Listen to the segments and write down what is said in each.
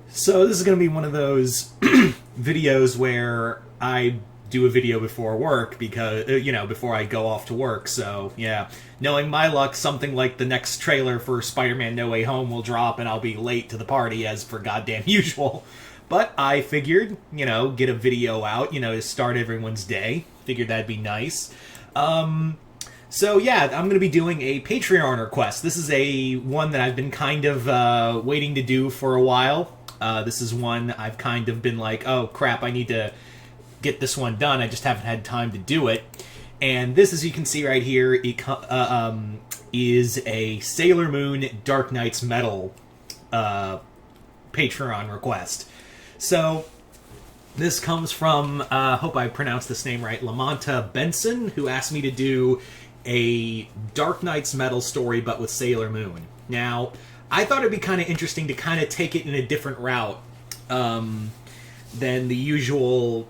So this is going to be one of those videos where I do a video before work because, before I go off to work. So, yeah, knowing my luck, something like the next trailer for Spider-Man No Way Home will drop and I'll be late to the party as per goddamn usual. But I figured, get a video out, to start everyone's day. Figured that'd be nice. So yeah, I'm going to be doing a Patreon request. This is one that I've been kind of waiting to do for a while. This is one I've kind of been like, oh crap, I need to get this one done. I just haven't had time to do it. And this, as you can see right here, is a Sailor Moon Dark Knight's Metal Patreon request. So this comes from, hope I pronounced this name right, Lamanta Benson, who asked me to do a Dark Knight's Metal story, but with Sailor Moon. Now, I thought it'd be kind of interesting to kind of take it in a different route than the usual,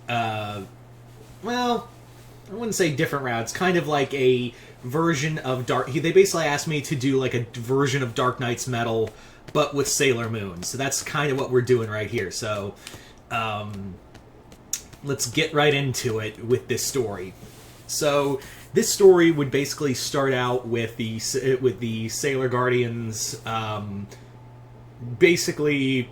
well, I wouldn't say different route. It's kind of like a version of They basically asked me to do like a version of Dark Knight's Metal, but with Sailor Moon. So that's kind of what we're doing right here. So, let's get right into it with this story. So this story would basically start out with the Sailor Guardians. Basically,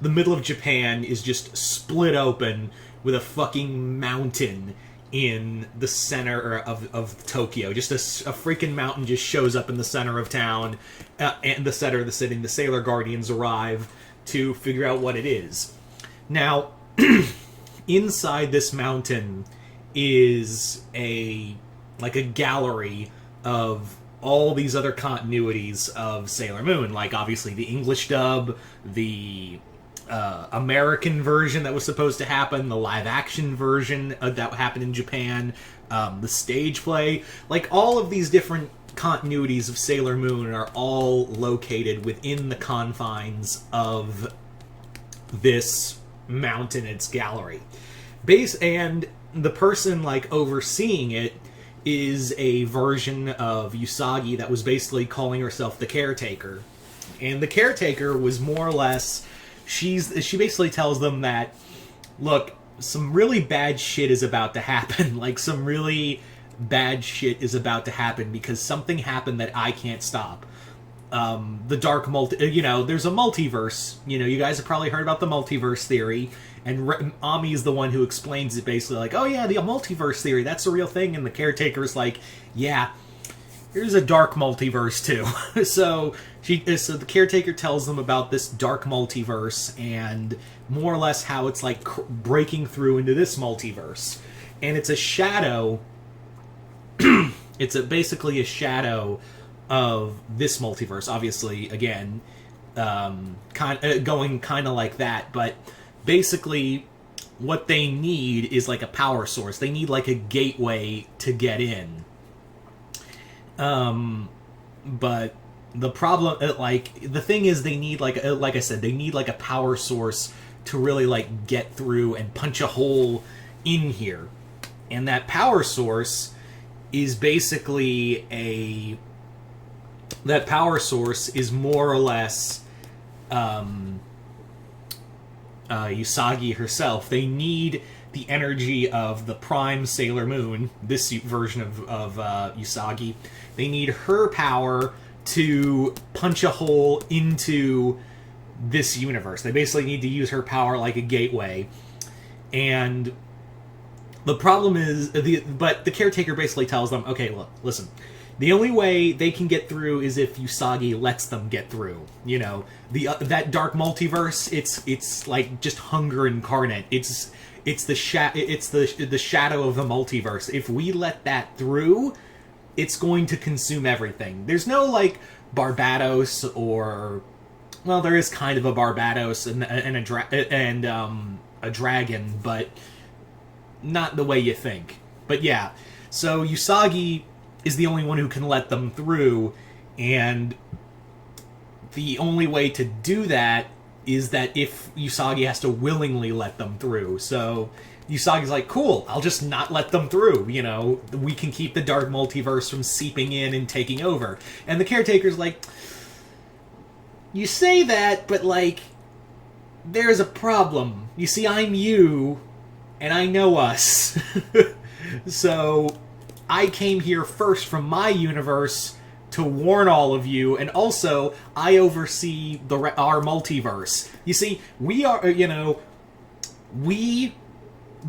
the middle of Japan is just split open with a fucking mountain in the center of Tokyo. Just a freaking mountain just shows up in the center of town, and the center of the city. And the Sailor Guardians arrive to figure out what it is. Now, inside this mountain is a gallery of all these other continuities of Sailor Moon, like obviously the English dub, the American version that was supposed to happen, the live-action version that happened in Japan, the stage play. Like, all of these different continuities of Sailor Moon are all located within the confines of this mountain, its gallery. And the person, overseeing it is a version of Usagi that was basically calling herself the Caretaker. And the Caretaker was more or less... She basically tells them that, look, some really bad shit is about to happen. Some really bad shit is about to happen because something happened that I can't stop. The dark there's a multiverse. You guys have probably heard about the multiverse theory. And Ami is the one who explains it, basically oh yeah, the multiverse theory, that's a real thing. And the Caretaker's like, yeah, here's a dark multiverse too. So the Caretaker tells them about this dark multiverse and more or less how it's breaking through into this multiverse. And it's a shadow. It's basically a shadow of this multiverse. Obviously, again, going kind of like that, but basically what they need is a power source. They need a gateway to get in. But the problem, the thing is, they need like I said, they need a power source to really get through and punch a hole in here. And that power source is basically that power source is more or less Usagi herself. They need the energy of the Prime Sailor Moon, this version of Usagi. They need her power to punch a hole into this universe. They basically need to use her power like a gateway. And the problem is, but the Caretaker basically tells them, okay, look, listen, the only way they can get through is if Usagi lets them get through. That dark multiverse, it's just hunger incarnate. It's the shadow of the multiverse. If we let that through, it's going to consume everything. There's no Barbados, or, well, there is kind of a Barbados and a dragon, but not the way you think. But yeah, so Usagi is the only one who can let them through, and the only way to do that is that if Usagi has to willingly let them through. So Usagi's like, cool, I'll just not let them through, we can keep the dark multiverse from seeping in and taking over. And the Caretaker's like, you say that, but, like, there's a problem. You see, I'm you, and I know us. So, I came here first from my universe to warn all of you, and also, I oversee our multiverse. You see, we are, the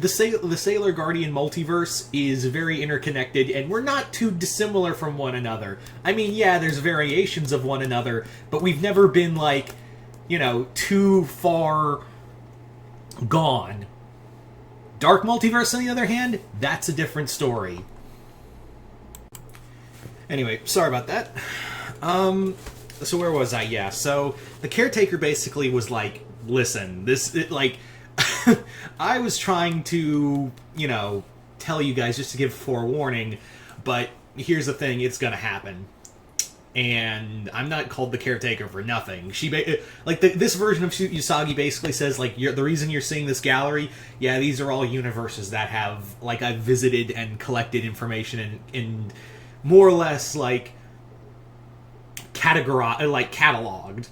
Sailor Guardian multiverse is very interconnected, and we're not too dissimilar from one another. I mean, yeah, there's variations of one another, but we've never been, like, too far gone. Dark Multiverse, on the other hand, that's a different story. Anyway, sorry about that. So where was I? Yeah, so the caretaker basically was like, listen, I was trying to, tell you guys just to give forewarning, but here's the thing, it's gonna happen. And I'm not called the caretaker for nothing. This version of Usagi basically says, like, the reason you're seeing this gallery, yeah, these are all universes that have, like, I've visited and collected information and more or less, like, cataloged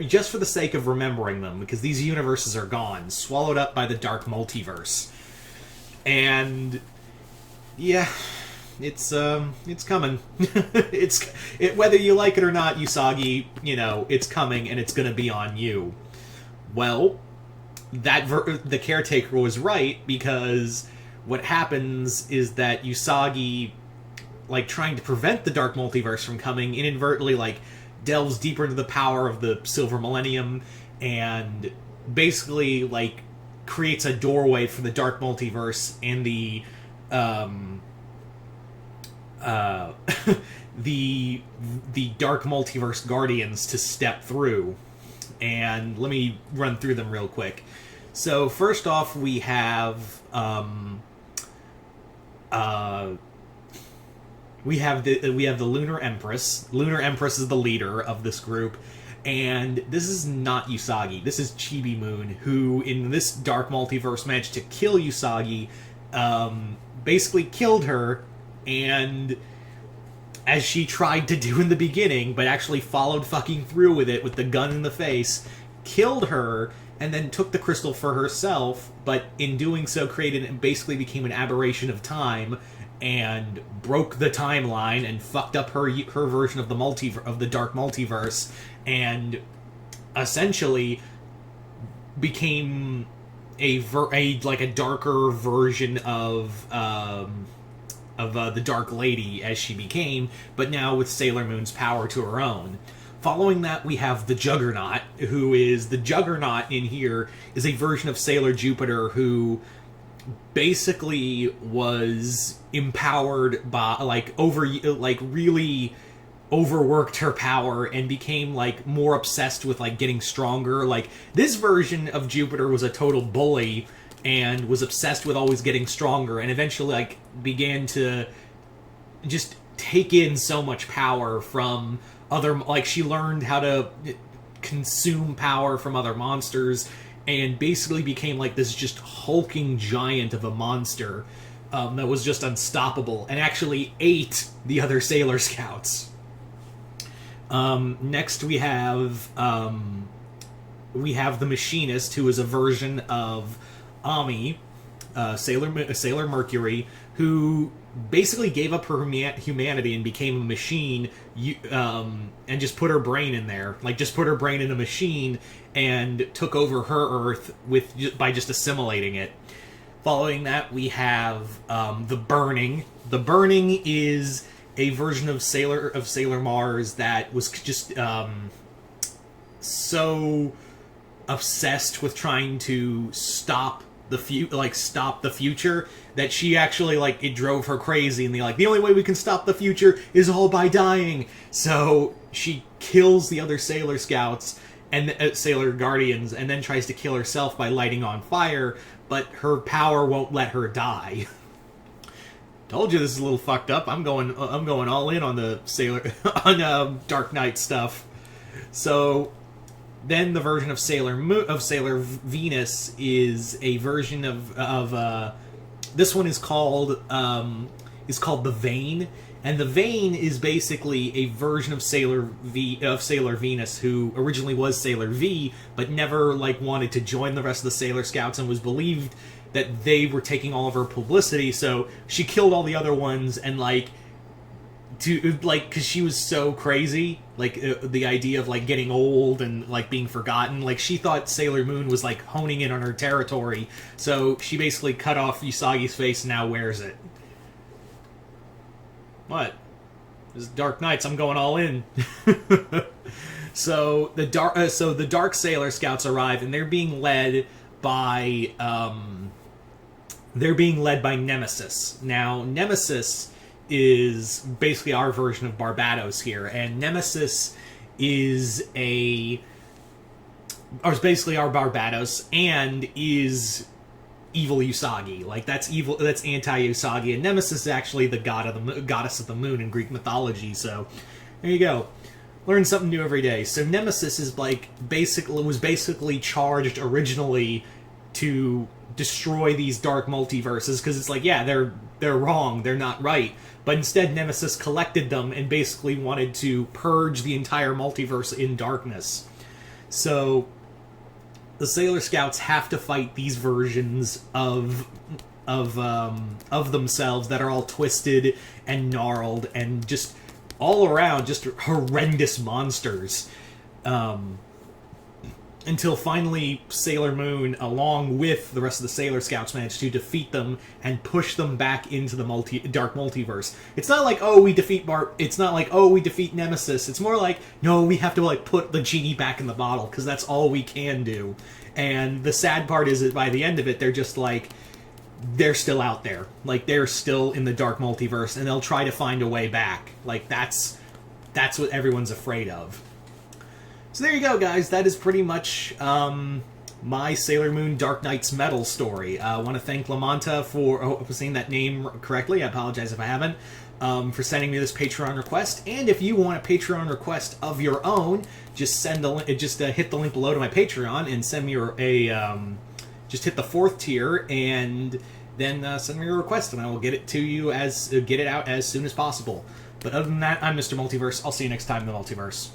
just for the sake of remembering them, because these universes are gone, swallowed up by the dark multiverse. And yeah, it's coming. Whether you like it or not, Usagi, it's coming, and it's going to be on you. Well, the caretaker was right, because what happens is that Usagi, like, trying to prevent the dark multiverse from coming, inadvertently, like, delves deeper into the power of the Silver Millennium, and basically, like, creates a doorway for the dark multiverse and the dark multiverse guardians to step through. And let me run through them real quick. So first off, we have the Lunar Empress. Lunar Empress is the leader of this group, and this is not Usagi. This is Chibi Moon, who in this dark multiverse managed to kill Usagi, basically killed her, and as she tried to do in the beginning, but actually followed fucking through with it with the gun in the face, killed her, and then took the crystal for herself, but in doing so basically became an aberration of time, and broke the timeline and fucked up her version of the dark multiverse, and essentially became a darker version of the Dark Lady as she became, but now with Sailor Moon's power to her own. Following that, we have the Juggernaut, who is the Juggernaut in here is a version of Sailor Jupiter who basically was empowered by really overworked her power and became more obsessed with getting stronger. This version of Jupiter was a total bully and was obsessed with always getting stronger, and eventually began to just take in so much power from other, she learned how to consume power from other monsters, and basically became this just hulking giant of a monster that was just unstoppable, and actually ate the other Sailor Scouts. Next we have the Machinist, who is a version of Ami, Sailor Mercury, who basically gave up her humanity and became a machine, and just put her brain in there. Just put her brain in a machine and took over her Earth by just assimilating it. Following that, we have the Burning. The Burning is a version of Sailor Mars that was just so obsessed with trying to stop the future that she actually it drove her crazy, and the only way we can stop the future is all by dying. So she kills the other Sailor Scouts and Sailor Guardians, and then tries to kill herself by lighting on fire, but her power won't let her die. Told you this is a little fucked up. I'm going all in on the Dark Knight stuff. So then the version of Sailor Venus is a version of this one is called the Vein, And the Vane is basically a version of Sailor Venus, who originally was Sailor V, but never like wanted to join the rest of the Sailor Scouts and was believed that they were taking all of her publicity. So she killed all the other ones and because she was so crazy, the idea of like getting old and like being forgotten, like she thought Sailor Moon was like honing in on her territory, so she basically cut off Usagi's face and now wears it. What? This is Dark Knights. I'm going all in. So the Dark Sailor Scouts arrive, and they're being led by Nemesis. Now, Nemesis is basically our version of Barbados here, and Nemesis is basically our Barbados, and is evil Usagi. Like, that's evil, that's anti-Usagi, and Nemesis is actually the goddess of the moon in Greek mythology, so there you go. Learn something new every day. So Nemesis is was basically charged originally to destroy these dark multiverses, because it's like, yeah, they're wrong, they're not right. But instead Nemesis collected them and basically wanted to purge the entire multiverse in darkness. So the Sailor Scouts have to fight these versions of themselves that are all twisted and gnarled and just all around just horrendous monsters. Until finally Sailor Moon, along with the rest of the Sailor Scouts, managed to defeat them and push them back into the dark multiverse. It's not like, oh, we defeat Nemesis. It's more like, no, we have to like put the genie back in the bottle, because that's all we can do. And the sad part is that by the end of it, they're just like, they're still out there. Like, they're still in the dark multiverse, and they'll try to find a way back. Like, that's what everyone's afraid of. So there you go, guys. That is pretty much my Sailor Moon Dark Knight's Metal story. I want to thank Lamanta for saying that name correctly. I apologize if I haven't. For sending me this Patreon request. And if you want a Patreon request of your own, just hit the link below to my Patreon and send me just hit the 4th tier and then send me your request, and I will get it out as soon as possible. But other than that, I'm Mr. Multiverse. I'll see you next time in the Multiverse.